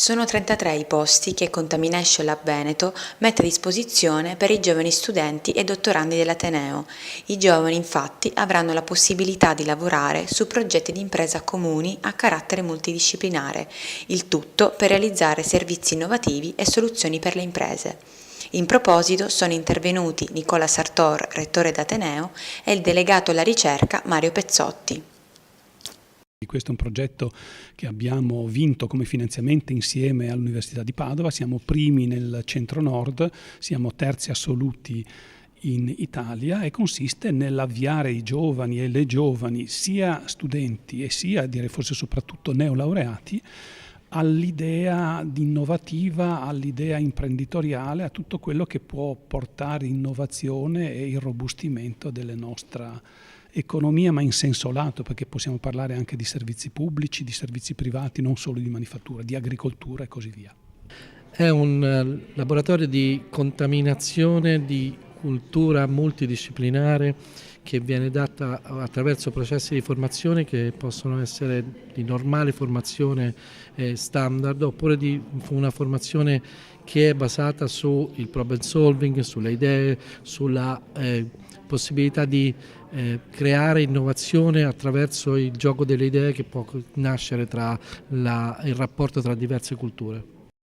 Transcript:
Sono 33 i posti che Contamination Lab Veneto mette a disposizione per i giovani studenti e dottorandi dell'Ateneo. I giovani infatti avranno la possibilità di lavorare su progetti di impresa comuni a carattere multidisciplinare, il tutto per realizzare servizi innovativi e soluzioni per le imprese. In proposito sono intervenuti Nicola Sartor, rettore d'Ateneo, e il delegato alla ricerca Mario Pezzotti. Questo è un progetto che abbiamo vinto come finanziamento insieme all'Università di Padova, siamo primi nel centro-nord, siamo terzi assoluti in Italia e consiste nell'avviare i giovani e le giovani, sia studenti e sia, direi forse soprattutto neolaureati, all'idea innovativa, all'idea imprenditoriale, a tutto quello che può portare innovazione e irrobustimento della nostra economia, ma in senso lato, perché possiamo parlare anche di servizi pubblici, di servizi privati, non solo di manifattura, di agricoltura e così via. È un laboratorio di contaminazione di cultura multidisciplinare che viene data attraverso processi di formazione che possono essere di normale formazione standard oppure di una formazione che è basata sul problem solving, sulle idee, sulla possibilità di creare innovazione attraverso il gioco delle idee che può nascere tra il rapporto tra diverse culture.